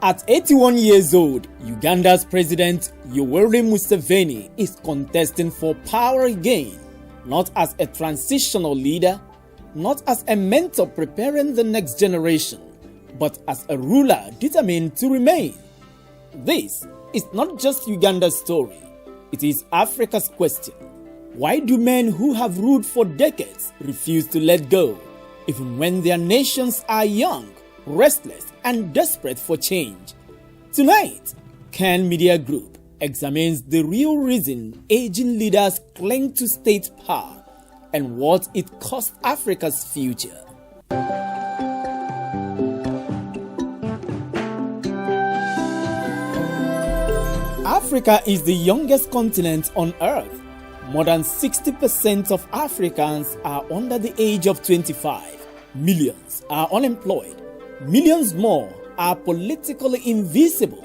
At 81 years old, Uganda's President Yoweri Museveni is contesting for power again, not as a transitional leader, not as a mentor preparing the next generation, but as a ruler determined to remain. This is not just Uganda's story, it is Africa's question. Why do men who have ruled for decades refuse to let go, even when their nations are young, restless, and desperate for change? Tonight, Kann Media Group examines the real reason aging leaders cling to state power and what it costs Africa's future. Africa is the youngest continent on Earth. More than 60% of Africans are under the age of 25. Millions are unemployed. Millions more are politically invisible.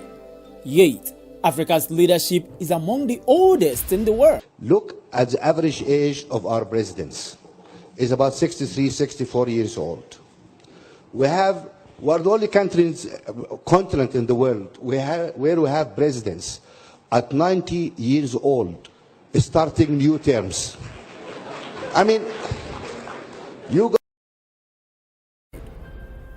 Yet, Africa's leadership is among the oldest in the world. Look at the average age of our presidents. It's about 63, 64 years old. We're the only continent in the world where we have presidents at 90 years old starting new terms. I mean,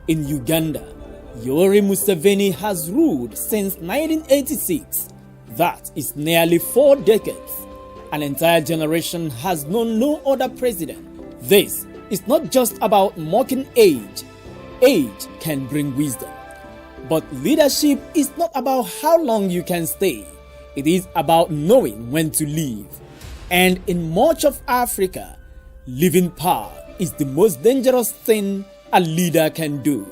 in Uganda, Yoweri Museveni has ruled since 1986. That is nearly 4 decades. An entire generation has known no other president. This is not just about mocking age. Age can bring wisdom. But leadership is not about how long you can stay. It is about knowing when to leave. And in much of Africa, leaving power is the most dangerous thing a leader can do.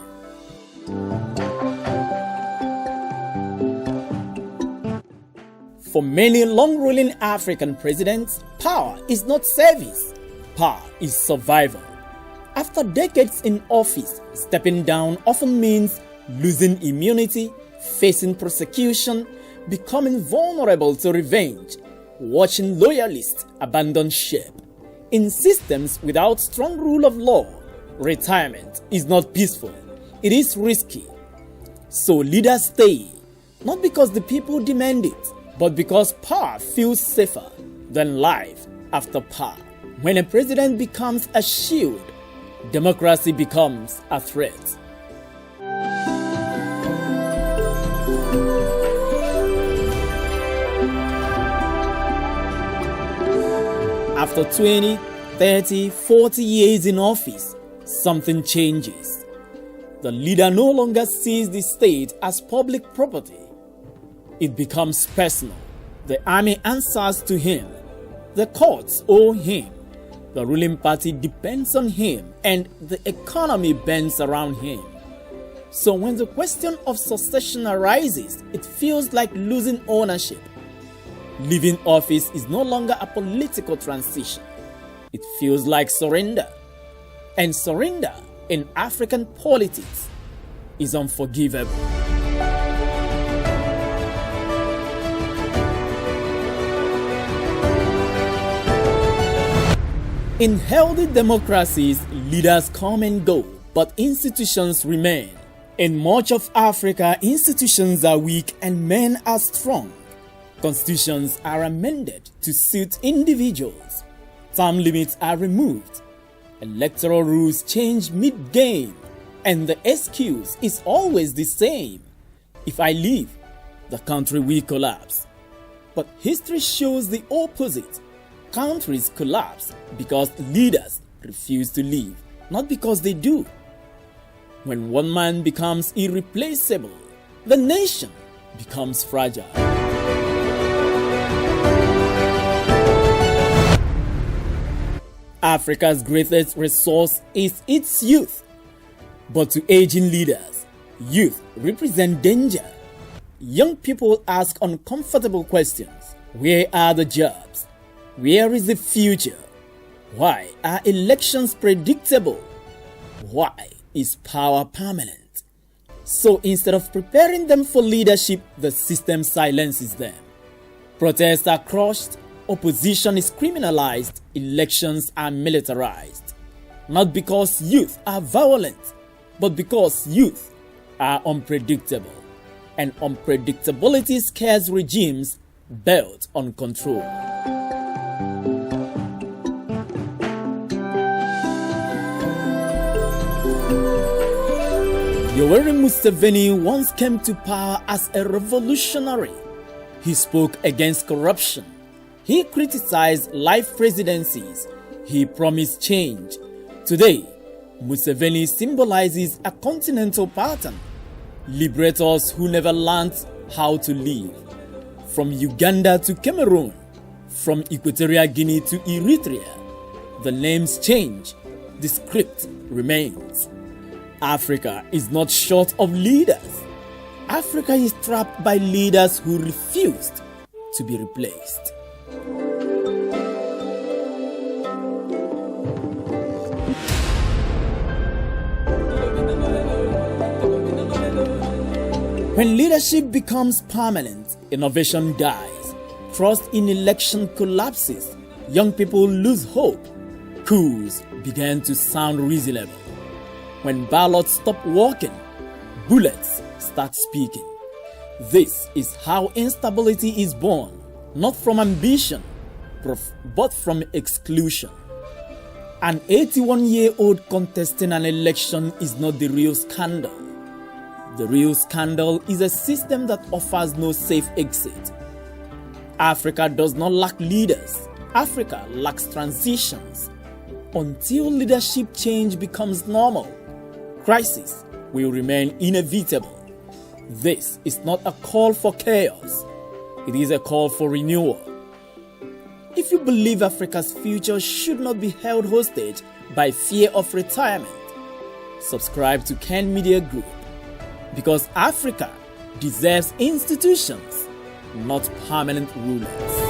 For many long-ruling African presidents, power is not service. Power is survival. After decades in office, stepping down often means losing immunity, facing prosecution, becoming vulnerable to revenge, watching loyalists abandon ship. In systems without strong rule of law, retirement is not peaceful. It is risky. So leaders stay, not because the people demand it, but because power feels safer than life after power. When a president becomes a shield, democracy becomes a threat. After 20, 30, 40 years in office, something changes. The leader no longer sees the state as public property. It becomes personal. The army answers to him. The courts owe him. The ruling party depends on him, and the economy bends around him. So when the question of succession arises, it feels like losing ownership. Leaving office is no longer a political transition. It feels like surrender. And surrender in African politics is unforgivable. In healthy democracies, leaders come and go, but institutions remain. In much of Africa, institutions are weak and men are strong. Constitutions are amended to suit individuals. Term limits are removed. Electoral rules change mid-game, and the excuse is always the same. If I leave, the country will collapse. But history shows the opposite. Countries collapse because leaders refuse to leave, not because they do. When one man becomes irreplaceable, the nation becomes fragile. Africa's greatest resource is its youth. But to aging leaders, youth represent danger. Young people ask uncomfortable questions. Where are the jobs? Where is the future? Why are elections predictable? Why is power permanent? So instead of preparing them for leadership, the system silences them. Protests are crushed, opposition is criminalized, elections are militarized. Not because youth are violent, but because youth are unpredictable. and unpredictability scares regimes built on control. Yoweri Museveni once came to power as a revolutionary. He spoke against corruption. He criticized life presidencies. He promised change. Today, Museveni symbolizes a continental pattern. Liberators who never learned how to live. From Uganda to Cameroon, from Equatorial Guinea to Eritrea, the names change, the script remains. Africa is not short of leaders. Africa is trapped by leaders who refused to be replaced. When leadership becomes permanent, innovation dies, trust in election collapses, young people lose hope, coups begin to sound reasonable. When ballots stop working, bullets start speaking. This is how instability is born, not from ambition, but from exclusion. An 81-year-old contesting an election is not the real scandal. The real scandal is a system that offers no safe exit. Africa does not lack leaders. Africa lacks transitions. Until leadership change becomes normal, crisis will remain inevitable. This is not a call for chaos. It is a call for renewal. If you believe Africa's future should not be held hostage by fear of retirement, subscribe to Kann Media Group, because Africa deserves institutions, not permanent rulers.